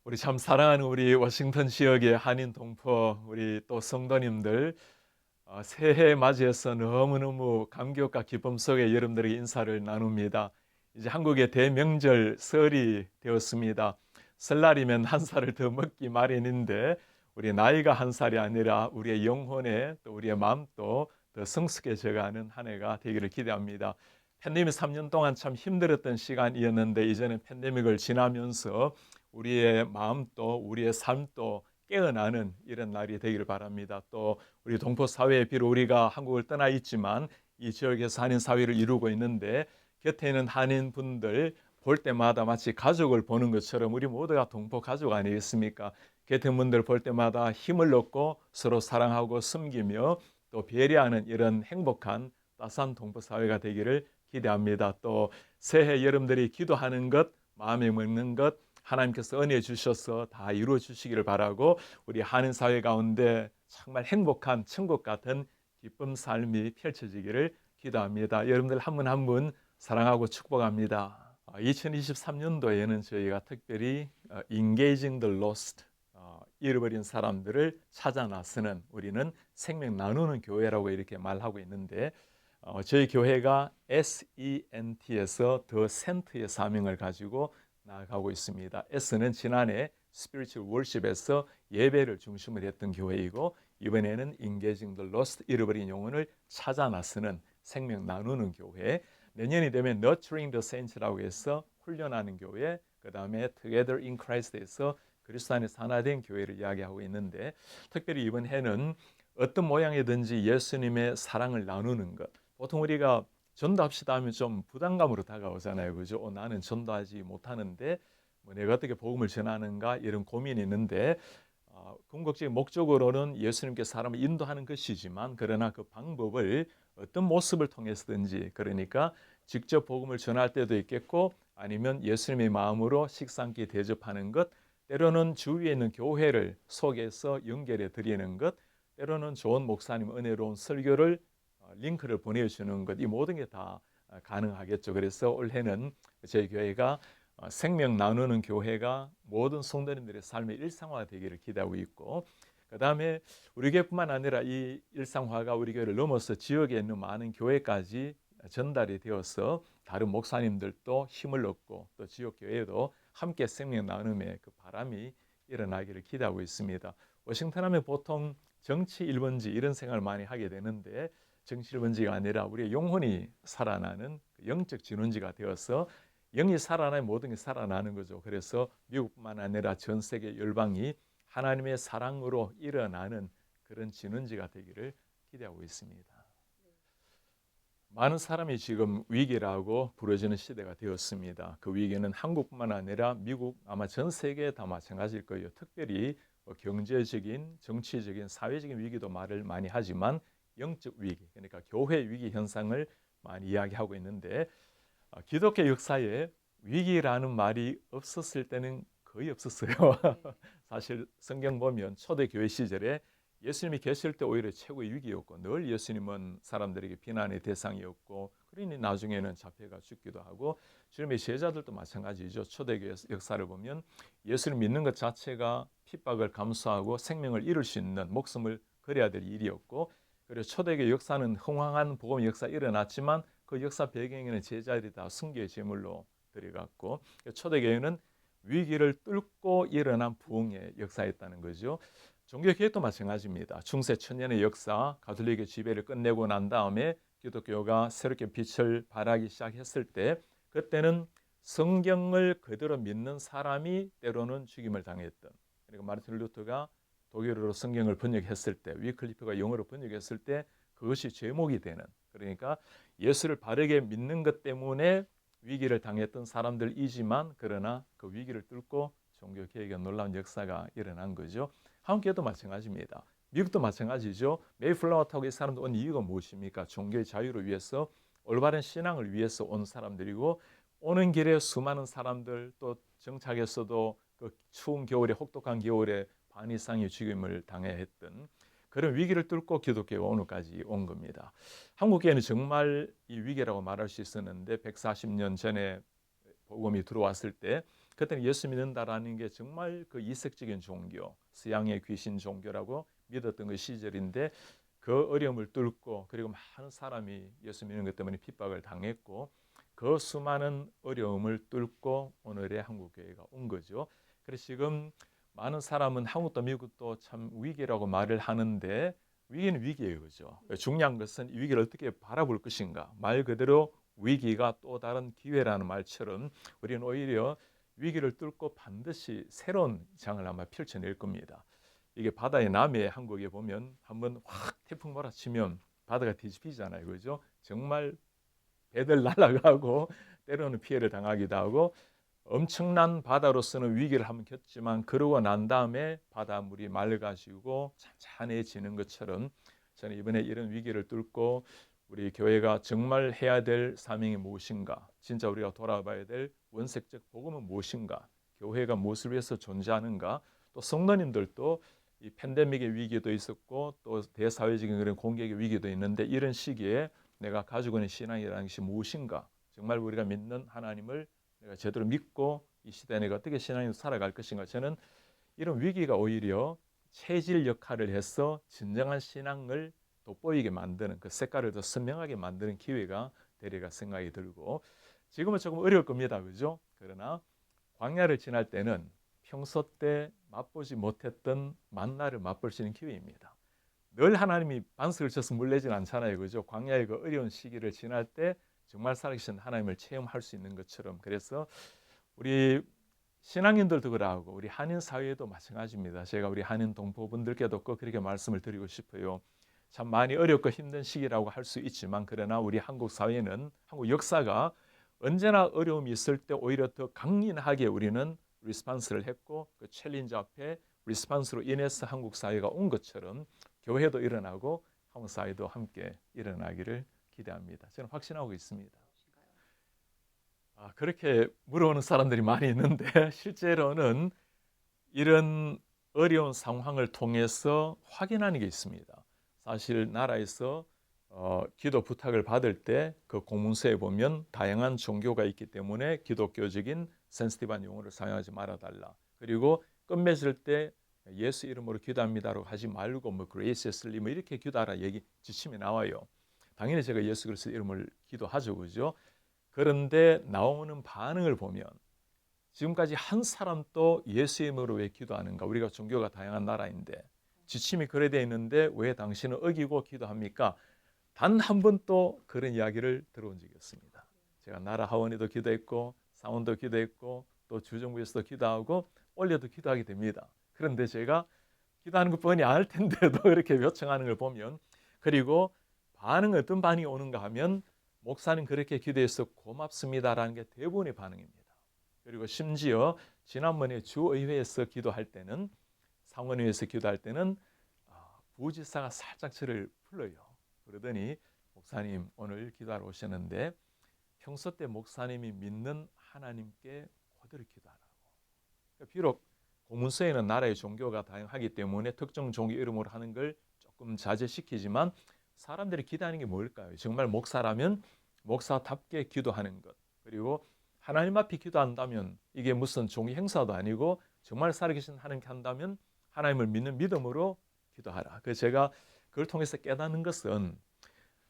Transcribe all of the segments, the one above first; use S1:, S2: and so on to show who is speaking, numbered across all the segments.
S1: 우리 참 사랑하는 우리 워싱턴 지역의 한인 동포 우리 또 성도님들 새해 맞이해서 너무너무 감격과 기쁨 속에 여러분들에게 인사를 나눕니다. 이제 한국의 대명절 설이 되었습니다. 설날이면 한 살을 더 먹기 마련인데 우리 나이가 한 살이 아니라 우리의 영혼에 또 우리의 마음도 더 성숙해져가는 한 해가 되기를 기대합니다. 팬데믹 3년 동안 참 힘들었던 시간이었는데 이제는 팬데믹을 지나면서 우리의 마음도 우리의 삶도 깨어나는 이런 날이 되기를 바랍니다. 또 우리 동포 사회에 비록 우리가 한국을 떠나 있지만 이 지역에서 한인 사회를 이루고 있는데 곁에 있는 한인 분들 볼 때마다 마치 가족을 보는 것처럼 우리 모두가 동포 가족 아니겠습니까? 곁에 분들 볼 때마다 힘을 얻고 서로 사랑하고 섬기며 또 배려하는 이런 행복한 따스한 동포 사회가 되기를 기대합니다. 또 새해 여러분들이 기도하는 것, 마음에 먹는 것 하나님께서 은혜 주셔서 다 이루어 주시기를 바라고 우리 한인 사회 가운데 정말 행복한 천국 같은 기쁨 삶이 펼쳐지기를 기도합니다. 여러분들 한 분 한 분 사랑하고 축복합니다. 2023년도에는 저희가 특별히 Engaging the Lost, 잃어버린 사람들을 찾아 나서는 우리는 생명 나누는 교회라고 이렇게 말하고 있는데 저희 교회가 SENT에서 더 센트의 사명을 가지고 나아가고 있습니다. S는 지난해 Spiritual Worship에서 예배를 중심으로 했던 교회이고 이번에는 Engaging the Lost, 잃어버린 영혼을 찾아 나서는 생명 나누는 교회, 내년이 되면 Nurturing the Saints라고 해서 훈련하는 교회, 그 다음에 Together in Christ에서 그리스도 안에서 하나 된 교회를 이야기하고 있는데 특별히 이번 해는 어떤 모양이든지 예수님의 사랑을 나누는 것. 보통 우리가 전도합시다 하면 좀 부담감으로 다가오잖아요. 그죠? 나는 전도하지 못하는데 내가 어떻게 복음을 전하는가 이런 고민이 있는데 궁극적인 목적으로는 예수님께 사람을 인도하는 것이지만 그러나 그 방법을 어떤 모습을 통해서든지 그러니까 직접 복음을 전할 때도 있겠고 아니면 예수님의 마음으로 식사 함께 대접하는 것 때로는 주위에 있는 교회를 속에서 연결해 드리는 것 때로는 좋은 목사님 은혜로운 설교를 링크를 보내주는 것 이 모든 게 다 가능하겠죠. 그래서 올해는 저희 교회가 생명 나누는 교회가 모든 성도님들의 삶의 일상화가 되기를 기대하고 있고 그 다음에 우리 교회뿐만 아니라 이 일상화가 우리 교회를 넘어서 지역에 있는 많은 교회까지 전달이 되어서 다른 목사님들도 힘을 얻고 또 지역 교회도 함께 생명 나눔의 그 바람이 일어나기를 기대하고 있습니다. 워싱턴 하면 보통 정치 1번지 이런 생각을 많이 하게 되는데 정치 1번지가 아니라 우리의 영혼이 살아나는 영적 진원지가 되어서 영이 살아나야 모든 게 살아나는 거죠. 그래서 미국뿐만 아니라 전 세계 열방이 하나님의 사랑으로 일어나는 그런 진원지가 되기를 기대하고 있습니다. 많은 사람이 지금 위기라고 부르짖는 시대가 되었습니다. 그 위기는 한국뿐만 아니라 미국 아마 전 세계에 다 마찬가지일 거예요. 특별히 경제적인, 정치적인, 사회적인 위기도 말을 많이 하지만 영적 위기, 그러니까 교회 위기 현상을 많이 이야기하고 있는데 기독교 역사에 위기라는 말이 없었을 때는 거의 없었어요. 사실 성경 보면 초대교회 시절에 예수님이 계실 때 오히려 최고의 위기였고 늘 예수님은 사람들에게 비난의 대상이었고 그러니 나중에는 잡혀가 죽기도 하고 주님의 제자들도 마찬가지죠. 초대교회 역사를 보면 예수를 믿는 것 자체가 핍박을 감수하고 생명을 잃을 수 있는 목숨을 걸어야 될 일이었고 그리고 초대교회 역사는 흥황한 복음 역사 일어났지만 그 역사 배경에는 제자들이 다 순교의 제물로 들어갔고 초대교회는 위기를 뚫고 일어난 부흥의 역사였다는 거죠. 종교개혁도 마찬가지입니다. 중세 천년의 역사, 가톨릭의 지배를 끝내고 난 다음에 기독교가 새롭게 빛을 발하기 시작했을 때 그때는 성경을 그대로 믿는 사람이 때로는 죽임을 당했던 그러니까 마르틴 루터가 독일어로 성경을 번역했을 때 위클리프가 영어로 번역했을 때 그것이 제목이 되는 그러니까 예수를 바르게 믿는 것 때문에 위기를 당했던 사람들이지만 그러나 그 위기를 뚫고 종교개혁의 놀라운 역사가 일어난 거죠. 한국교회도 마찬가지입니다. 미국도 마찬가지죠. 메이플라워 타고 이 사람들 온 이유가 무엇입니까? 종교의 자유를 위해서 올바른 신앙을 위해서 온 사람들이고 오는 길에 수많은 사람들 또 정착에서도 그 추운 겨울에 혹독한 겨울에 반 이상의 죽임을 당해야 했던 그런 위기를 뚫고 기독교가 오늘까지 온 겁니다. 한국교회는 정말 이 위기라고 말할 수 있었는데 140년 전에 복음이 들어왔을 때 그때는 예수 믿는다라는 게 정말 그 이색적인 종교, 서양의 귀신 종교라고 믿었던 그 시절인데 그 어려움을 뚫고 그리고 많은 사람이 예수 믿는 것 때문에 핍박을 당했고 그 수많은 어려움을 뚫고 오늘의 한국교회가 온 거죠. 그래서 지금 많은 사람은 한국도 미국도 참 위기라고 말을 하는데 위기는 위기예요, 그죠? 중요한 것은 이 위기를 어떻게 바라볼 것인가. 말 그대로 위기가 또 다른 기회라는 말처럼 우리는 오히려 위기를 뚫고 반드시 새로운 장을 아마 펼쳐낼 겁니다. 이게 바다의 남해 한국에 보면 한번 확 태풍 몰아치면 바다가 뒤집히잖아요, 그죠? 정말 배들 날아가고 때로는 피해를 당하기도 하고 엄청난 바다로서는 위기를 한번 겪지만 그러고 난 다음에 바닷물이 맑아지고 잔잔해지는 것처럼 저는 이번에 이런 위기를 뚫고 우리 교회가 정말 해야 될 사명이 무엇인가, 진짜 우리가 돌아봐야 될 원색적 복음은 무엇인가, 교회가 무엇을 위해서 존재하는가, 또 성도님들도 이 팬데믹의 위기도 있었고 또 대사회적인 그런 공격의 위기도 있는데 이런 시기에 내가 가지고 있는 신앙이라는 것이 무엇인가, 정말 우리가 믿는 하나님을 내가 제대로 믿고 이 시대에 내가 어떻게 신앙으로 살아갈 것인가. 저는 이런 위기가 오히려 체질 역할을 해서 진정한 신앙을 돋보이게 만드는 그 색깔을 더 선명하게 만드는 기회가 되리라 생각이 들고 지금은 조금 어려울 겁니다, 그죠? 그러나 광야를 지날 때는 평소 때 맛보지 못했던 만나를 맛볼 수 있는 기회입니다. 늘 하나님이 반석을 쳐서 물내진 않잖아요, 그죠? 광야의 그 어려운 시기를 지날 때 정말 살아계신 하나님을 체험할 수 있는 것처럼, 그래서 우리 신앙인들도 그러고 우리 한인 사회도 마찬가지입니다. 제가 우리 한인 동포분들께도 꼭 그렇게 말씀을 드리고 싶어요. 참 많이 어렵고 힘든 시기라고 할 수 있지만 그러나 우리 한국 사회는, 한국 역사가 언제나 어려움이 있을 때 오히려 더 강인하게 우리는 리스판스를 했고 그 챌린지 앞에 리스판스로 인해서 한국 사회가 온 것처럼 교회도 일어나고 한국 사회도 함께 일어나기를 기대합니다. 저는 확신하고 있습니다. 그렇게 물어오는 사람들이 많이 있는데 실제로는 이런 어려운 상황을 통해서 확인하는 게 있습니다. 사실 나라에서 기도 부탁을 받을 때 그 공문서에 보면 다양한 종교가 있기 때문에 기독교적인 센시티브한 용어를 사용하지 말아달라. 그리고 끝맺을 때 예수 이름으로 기도합니다라고 하지 말고 뭐 그레이시어슬리 뭐 이렇게 기도하라 얘기 지침이 나와요. 당연히 제가 예수 그리스도 이름을 기도하죠, 그죠? 그런데 나오는 반응을 보면 지금까지 한 사람도 예수 이름으로 왜 기도하는가? 우리가 종교가 다양한 나라인데 지침이 그래 돼 있는데 왜 당신은 어기고 기도합니까? 단 한 번도 그런 이야기를 들어본 적이 없습니다. 제가 나라 하원에도 기도했고 상원도 기도했고 또 주정부에서도 기도하고 올려도 기도하게 됩니다. 그런데 제가 기도하는 것 뻔히 알 텐데도 이렇게 요청하는 걸 보면, 그리고 어떤 반응이 오는가 하면 목사님 그렇게 기도해서 고맙습니다라는 게 대부분의 반응입니다. 그리고 심지어 지난번에 주의회에서 기도할 때는, 상원의회에서 기도할 때는 부지사가 살짝 저를 불러요. 그러더니 목사님 오늘 기도하러 오셨는데 평소 때 목사님이 믿는 하나님께 그대로 기도하라고. 비록 공문서에는 나라의 종교가 다양하기 때문에 특정 종교 이름으로 하는 걸 조금 자제시키지만 사람들이 기도하는 게 뭘까요? 정말 목사라면 목사답게 기도하는 것, 그리고 하나님 앞에 기도한다면 이게 무슨 종교 행사도 아니고 정말 살아계신 하나님께 한다면 하나님을 믿는 믿음으로 기도하라. 그래서 제가 그걸 통해서 깨닫는 것은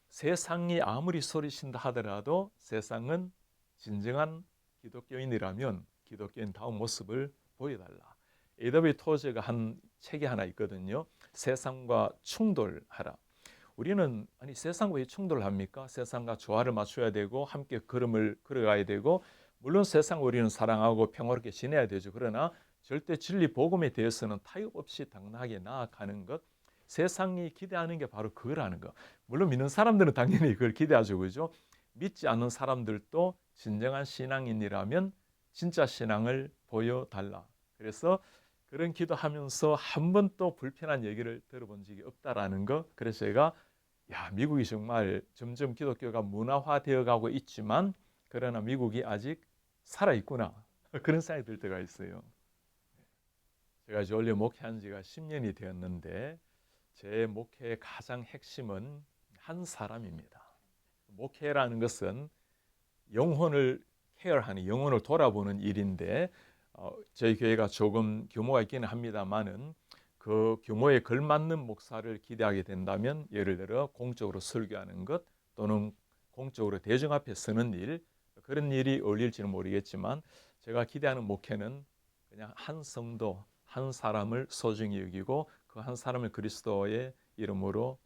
S1: 세상이 아무리 소리친다 하더라도 세상은 진정한 기독교인이라면 기독교인다운 모습을 보여달라. A.W. 토저가 한 책이 하나 있거든요. 세상과 충돌하라. 우리는 세상과 왜 충돌합니까? 세상과 조화를 맞춰야 되고 함께 걸음을 걸어가야 되고 물론 세상 우리는 사랑하고 평화롭게 지내야 되죠. 그러나 절대 진리 복음에 대해서는 타협 없이 당당하게 나아가는 것, 세상이 기대하는 게 바로 그거라는 거. 물론 믿는 사람들은 당연히 그걸 기대하죠, 그죠? 믿지 않는 사람들도 진정한 신앙인이라면 진짜 신앙을 보여달라. 그래서 그런 기도하면서 한 번도 불편한 얘기를 들어본 적이 없다라는 거. 그래서 제가 미국이 정말 점점 기독교가 문화화되어 가고 있지만 그러나 미국이 아직 살아있구나. 그런 생각이 들 때가 있어요. 제가 이제 원래 목회한 지가 10년이 되었는데 제 목회의 가장 핵심은 한 사람입니다. 목회라는 것은 영혼을 케어하는, 영혼을 돌아보는 일인데 저희 교회가 조금 규모가 있기는 합니다만은 그 규모에 걸맞는 목사를 기대하게 된다면 예를 들어 공적으로 설교하는 것 또는 공적으로 대중 앞에 서는 일 그런 일이 어울릴지는 모르겠지만 제가 기대하는 목회는 그냥 한 성도 한 사람을 소중히 여기고 그 한 사람을 그리스도의 이름으로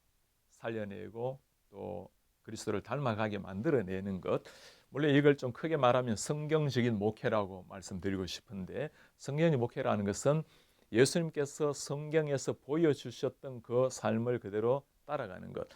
S1: 살려내고 또 그리스도를 닮아가게 만들어내는 것. 물론 이걸 좀 크게 말하면 성경적인 목회라고 말씀드리고 싶은데 성경의 목회라는 것은 예수님께서 성경에서 보여주셨던 그 삶을 그대로 따라가는 것.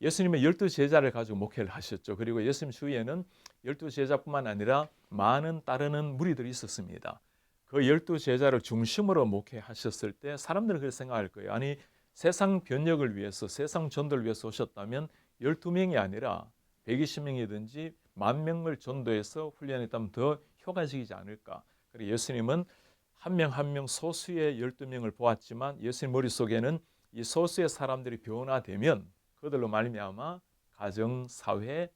S1: 예수님은 12제자를 가지고 목회를 하셨죠. 그리고 예수님 주위에는 12제자뿐만 아니라 많은 따르는 무리들이 있었습니다. 그 12제자를 중심으로 목회하셨을 때 사람들은 그렇게 생각할 거예요. 아니 세상 변혁을 위해서 세상 전도를 위해서 오셨다면 12명이 아니라 120명이든지 10,000명을 전도해서 훈련했다면 더 효과적이지 않을까. 그리고 예수님은 한 명 한 명 소수의 12명을 보았지만 예수님 머릿속에는 이 소수의 사람들이 변화되면 그들로 말미암아 가정, 사회,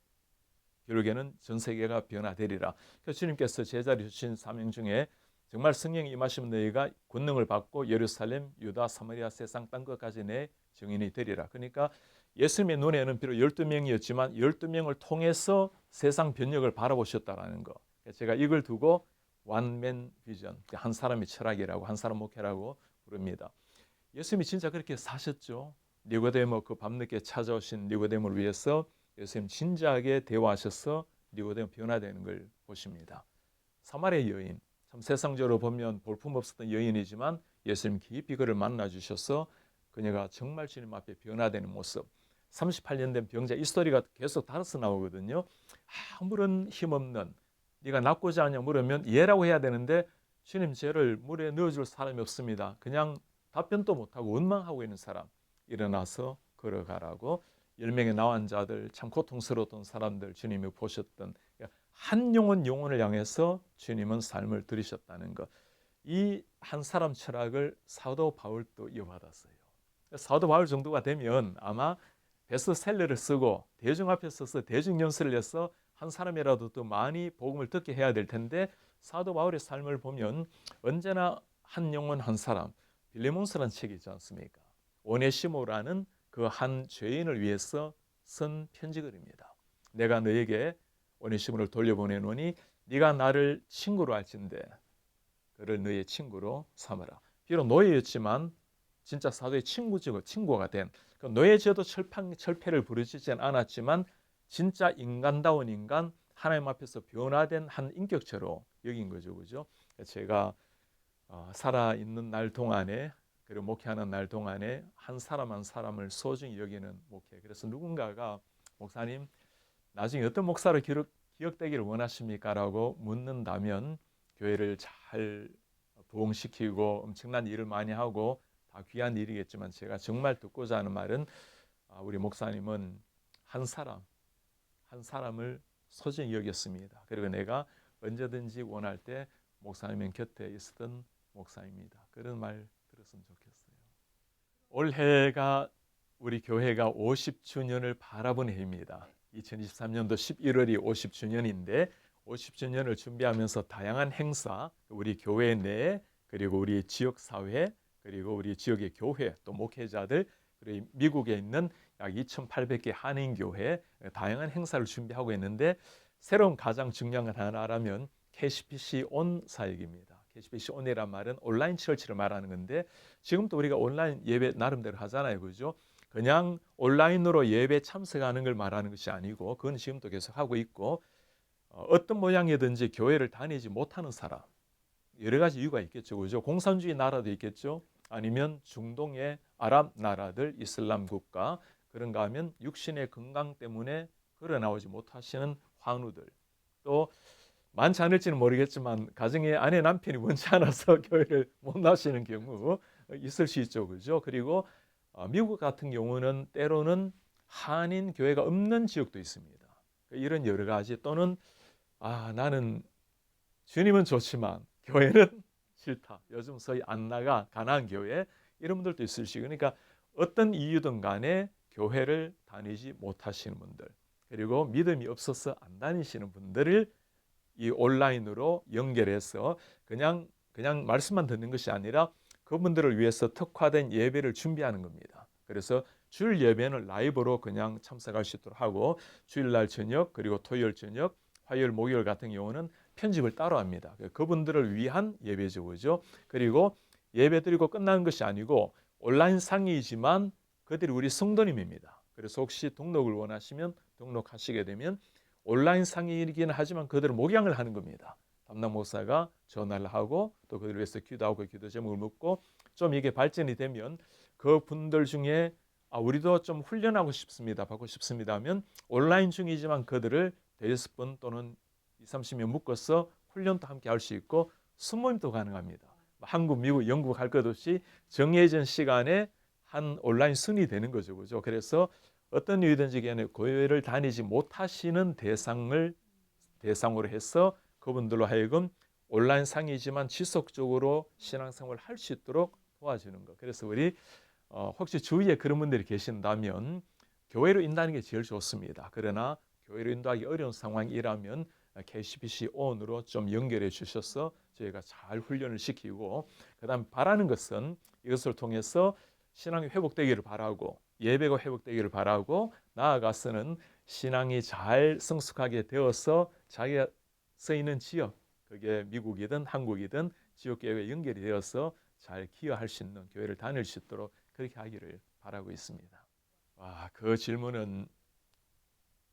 S1: 결국에는 전 세계가 변화되리라. 그래서 주님께서 제자를 주신 사명 중에 정말 성령이 임하시면 너희가 권능을 받고 예루살렘, 유다, 사마리아 세상 땅 끝까지 내 증인이 되리라. 그러니까 예수님의 눈에는 비록 12명이었지만 12명을 통해서 세상 변혁을 바라보셨다라는 거. 제가 이걸 두고 완맨 비전, 한 사람의 철학이라고 한 사람 목회라고 부릅니다. 예수님이 진짜 그렇게 사셨죠. 니고데모 그 밤늦게 찾아오신 니고데모를 위해서 예수님 진지하게 대화하셔서 니고데모 변화되는 걸 보십니다. 사마리아 여인, 참 세상적으로 보면 볼품없었던 여인이지만 예수님 깊이 그를 만나 주셔서 그녀가 정말 주님 앞에 변화되는 모습. 38년 된 병자, 이 스토리가 계속 달아서 나오거든요. 아무런 힘없는, 네가 낫고자 하냐 물으면 예라고 해야 되는데 주님 죄를 물에 넣어줄 사람이 없습니다. 그냥 답변도 못하고 원망하고 있는 사람, 일어나서 걸어가라고. 10명의 나환자들, 참 고통스러웠던 사람들 주님이 보셨던 한 영혼을 향해서 주님은 삶을 들이셨다는 것. 이 한 사람 철학을 사도 바울도 이어받았어요. 사도 바울 정도가 되면 아마 베스트셀러를 쓰고 대중 앞에 서서 대중 연설을 해서 한 사람이라도 더 많이 복음을 듣게 해야 될 텐데 사도 바울의 삶을 보면 언제나 한 영혼 한 사람, 빌레몬스라는 책이 있지 않습니까? 오네시모라는 그 한 죄인을 위해서 쓴 편지글입니다. 내가 너에게 오네시모를 돌려보내노니 네가 나를 친구로 할진대 그를 너의 친구로 삼아라. 비록 노예였지만 진짜 사도의 친구가 된 노예 죄도 철폐를 부르짖지는 않았지만 진짜 인간다운 인간, 하나님 앞에서 변화된 한 인격체로 여긴 거죠, 그죠? 제가 살아있는 날 동안에 그리고 목회하는 날 동안에 한 사람 한 사람을 소중히 여기는 목회. 그래서 누군가가 목사님 나중에 어떤 목사로 기억되기를 원하십니까? 라고 묻는다면 교회를 잘 부흥시키고 엄청난 일을 많이 하고 다 귀한 일이겠지만 제가 정말 듣고자 하는 말은 우리 목사님은 한 사람을 소중히 여겼습니다. 그리고 내가 언제든지 원할 때 목사님 곁에 있었던 목사입니다. 그런 말 들었으면 좋겠어요. 올해가 우리 교회가 50주년을 바라본 해입니다. 2023년도 11월이 50주년인데 50주년을 준비하면서 다양한 행사, 우리 교회 내 그리고 우리 지역 사회 그리고 우리 지역의 교회 또 목회자들 그리고 미국에 있는 약 2,800개 한인교회 다양한 행사를 준비하고 있는데 새로운 가장 중요한 건 하나라면 KCPC 온 사역입니다. KCPC 온이란 말은 온라인 처치를 말하는 건데 지금도 우리가 온라인 예배 나름대로 하잖아요, 그죠? 그냥 온라인으로 예배 참석하는 걸 말하는 것이 아니고 그건 지금도 계속 하고 있고 어떤 모양이든지 교회를 다니지 못하는 사람 여러 가지 이유가 있겠죠, 그죠? 공산주의 나라도 있겠죠. 아니면 중동의 아랍 나라들, 이슬람 국가 그런가 하면 육신의 건강 때문에 걸어 나오지 못하시는 환우들 또 많지 않을지는 모르겠지만 가정에 아내 남편이 원치 않아서 교회를 못 나시는 경우 있을 수 있죠, 그죠? 그리고 미국 같은 경우는 때로는 한인 교회가 없는 지역도 있습니다. 이런 여러 가지 또는 나는 주님은 좋지만 교회는 싫다. 요즘 소위 안 나가 가난한 교회 이런 분들도 있을 수 있고 그러니까 어떤 이유든 간에 교회를 다니지 못하시는 분들 그리고 믿음이 없어서 안 다니시는 분들을 이 온라인으로 연결해서 그냥 그냥 말씀만 듣는 것이 아니라 그분들을 위해서 특화된 예배를 준비하는 겁니다. 그래서 주일 예배는 라이브로 그냥 참석할 수 있도록 하고 주일날 저녁 그리고 토요일 저녁, 화요일, 목요일 같은 경우는 편집을 따로 합니다. 그분들을 위한 예배죠, 그죠? 그리고 예배 드리고 끝나는 것이 아니고 온라인 상이지만 그들이 우리 성도님입니다. 그래서 혹시 등록을 원하시면 등록하시게 되면 온라인 상이긴 하지만 그들을 목양을 하는 겁니다. 담당 목사가 전화를 하고 또 그들을 위해서 기도하고 기도 제목을 묻고 좀 이게 발전이 되면 그 분들 중에 우리도 좀 훈련하고 싶습니다. 받고 싶습니다 하면 온라인 중이지만 그들을 대여섯 분 또는 20, 30명 묶어서 훈련도 함께 할 수 있고 수모임도 가능합니다. 한국, 미국, 영국 할 것 없이 정해진 시간에 한 온라인 순이 되는 거죠. 그죠? 그래서 어떤 이유든지 간에 교회를 다니지 못하시는 대상으로 해서 그분들로 하여금 온라인 상이지만 지속적으로 신앙생활을 할 수 있도록 도와주는 것. 그래서 우리 혹시 주위에 그런 분들이 계신다면 교회로 인도하는 게 제일 좋습니다. 그러나 교회로 인도하기 어려운 상황이라면 KCBC ON으로 좀 연결해 주셔서 저희가 잘 훈련을 시키고 그다음 바라는 것은 이것을 통해서 신앙이 회복되기를 바라고 예배가 회복되기를 바라고 나아가서는 신앙이 잘 성숙하게 되어서 자기가 서 있는 지역, 그게 미국이든 한국이든 지역교회에 연결이 되어서 잘 기여할 수 있는 교회를 다닐 수 있도록 그렇게 하기를 바라고 있습니다. 그 질문은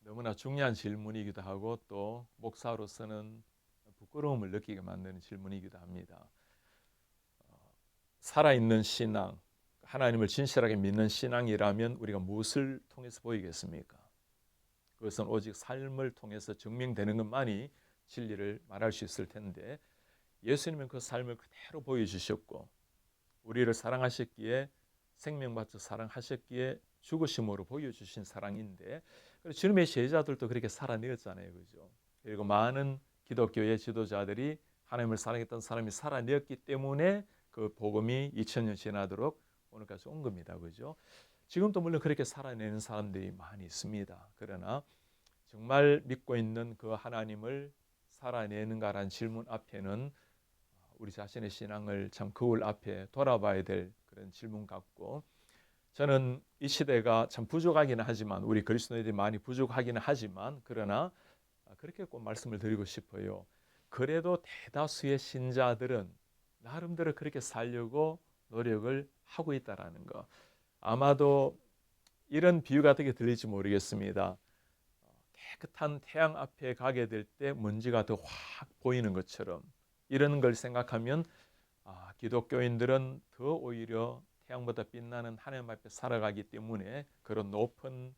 S1: 너무나 중요한 질문이기도 하고 또 목사로서는 부끄러움을 느끼게 만드는 질문이기도 합니다. 살아있는 신앙, 하나님을 진실하게 믿는 신앙이라면 우리가 무엇을 통해서 보이겠습니까? 그것은 오직 삶을 통해서 증명되는 것만이 진리를 말할 수 있을 텐데 예수님은 그 삶을 그대로 보여주셨고 우리를 사랑하셨기에 생명 바쳐 사랑하셨기에 죽으심으로 보여주신 사랑인데 주님의 제자들도 그렇게 살아내었잖아요. 그죠? 그리고 많은 기독교의 지도자들이 하나님을 사랑했던 사람이 살아내었기 때문에 그 복음이 2000년 지나도록 오늘까지 온 겁니다. 그죠? 지금도 물론 그렇게 살아내는 사람들이 많이 있습니다. 그러나 정말 믿고 있는 그 하나님을 살아내는가라는 질문 앞에는 우리 자신의 신앙을 참 거울 앞에 돌아봐야 될 그런 질문 같고 저는 이 시대가 참 부족하기는 하지만 우리 그리스도인들이 많이 부족하기는 하지만 그러나 그렇게 꼭 말씀을 드리고 싶어요. 그래도 대다수의 신자들은 나름대로 그렇게 살려고 노력을 하고 있다라는 거. 아마도 이런 비유가 어떻게 들릴지 모르겠습니다. 깨끗한 태양 앞에 가게 될 때 먼지가 더 확 보이는 것처럼 이런 걸 생각하면 기독교인들은 더 오히려 태양보다 빛나는 하나님 앞에 살아가기 때문에 그런 높은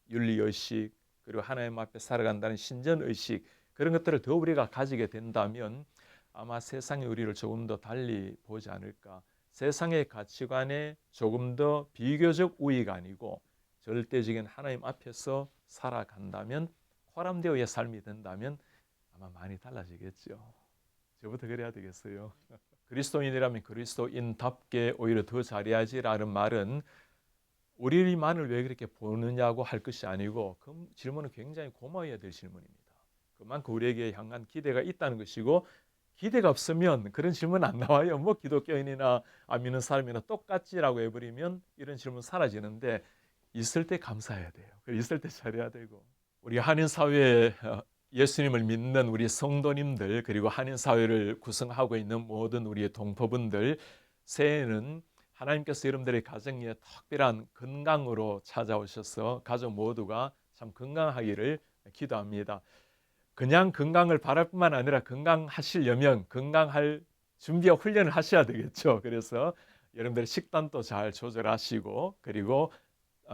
S1: 윤리의식 그리고 하나님 앞에 살아간다는 신전의식 그런 것들을 더 우리가 가지게 된다면 아마 세상이 우리를 조금 더 달리 보지 않을까. 세상의 가치관에 조금 더 비교적 우위가 아니고 절대적인 하나님 앞에서 살아간다면 호람되어의 삶이 된다면 아마 많이 달라지겠죠. 저부터 그래야 되겠어요. 그리스도인이라면 그리스도인답게 오히려 더 잘해야지라는 말은 우리만을 왜 그렇게 보느냐고 할 것이 아니고 그 질문은 굉장히 고마워야 될 질문입니다. 그만큼 우리에게 향한 기대가 있다는 것이고 기대가 없으면 그런 질문 안 나와요. 뭐 기독교인이나 안 믿는 사람이나 똑같지라고 해버리면 이런 질문 사라지는데 있을 때 감사해야 돼요. 있을 때 잘해야 되고 우리 한인 사회에 예수님을 믿는 우리 성도님들 그리고 한인 사회를 구성하고 있는 모든 우리의 동포분들 새해에는 하나님께서 여러분들의 가정에 특별한 건강으로 찾아오셔서 가족 모두가 참 건강하기를 기도합니다. 그냥 건강을 바랄 뿐만 아니라 건강하시려면 건강할 준비와 훈련을 하셔야 되겠죠. 그래서 여러분들의 식단도 잘 조절하시고 그리고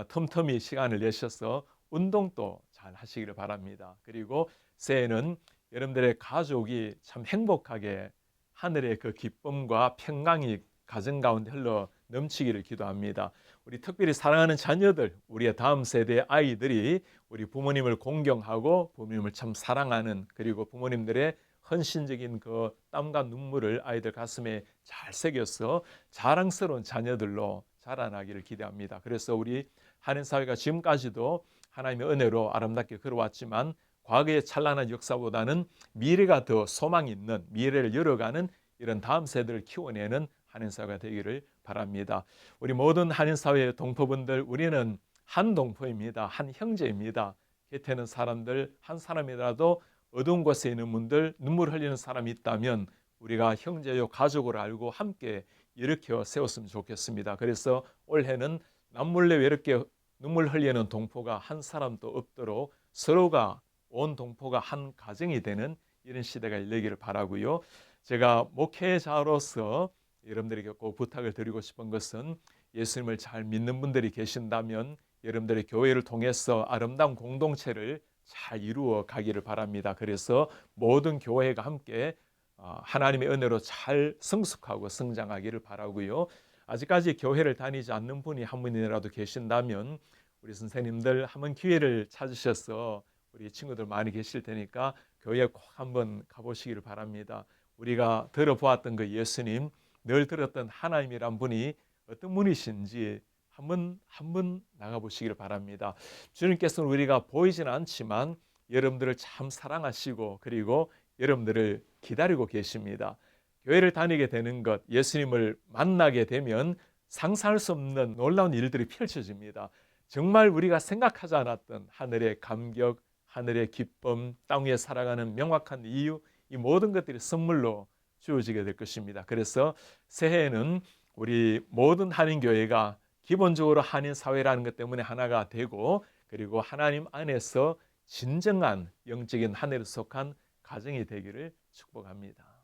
S1: 틈틈이 시간을 내셔서 운동도 잘 하시기를 바랍니다. 그리고 새해는 여러분들의 가족이 참 행복하게 하늘의 그 기쁨과 평강이 가정 가운데 흘러 넘치기를 기도합니다. 우리 특별히 사랑하는 자녀들, 우리의 다음 세대의 아이들이 우리 부모님을 공경하고 부모님을 참 사랑하는 그리고 부모님들의 헌신적인 그 땀과 눈물을 아이들 가슴에 잘 새겨서 자랑스러운 자녀들로 자라나기를 기대합니다. 그래서 우리 한인 사회가 지금까지도 하나님의 은혜로 아름답게 걸어왔지만 과거의 찬란한 역사보다는 미래가 더 소망 있는 미래를 열어가는 이런 다음 세대를 키워내는 한인사회가 되기를 바랍니다. 우리 모든 한인사회의 동포분들, 우리는 한 동포입니다. 한 형제입니다. 곁에 있는 사람들 한 사람이라도 어두운 곳에 있는 분들, 눈물 흘리는 사람이 있다면 우리가 형제요 가족을 알고 함께 일으켜 세웠으면 좋겠습니다. 그래서 올해는 남몰래 외롭게 눈물 흘리는 동포가 한 사람도 없도록 서로가 온 동포가 한 가정이 되는 이런 시대가 열리기를 바라고요. 제가 목회자로서 여러분들에게 꼭 부탁을 드리고 싶은 것은 예수님을 잘 믿는 분들이 계신다면 여러분들의 교회를 통해서 아름다운 공동체를 잘 이루어 가기를 바랍니다. 그래서 모든 교회가 함께 하나님의 은혜로 잘 성숙하고 성장하기를 바라고요. 아직까지 교회를 다니지 않는 분이 한 분이라도 계신다면 우리 선생님들 한번 기회를 찾으셔서 우리 친구들 많이 계실 테니까 교회 꼭 한번 가보시기를 바랍니다. 우리가 들어보았던 그 예수님, 늘 들었던 하나님이란 분이 어떤 분이신지 한번 나가보시기를 바랍니다. 주님께서는 우리가 보이지는 않지만 여러분들을 참 사랑하시고 그리고 여러분들을 기다리고 계십니다. 교회를 다니게 되는 것, 예수님을 만나게 되면 상상할 수 없는 놀라운 일들이 펼쳐집니다. 정말 우리가 생각하지 않았던 하늘의 감격, 하늘의 기쁨, 땅 위에 살아가는 명확한 이유, 이 모든 것들이 선물로 주어지게 될 것입니다. 그래서 새해에는 우리 모든 한인교회가 기본적으로 한인사회라는 것 때문에 하나가 되고 그리고 하나님 안에서 진정한 영적인 하늘에 속한 가정이 되기를 축복합니다.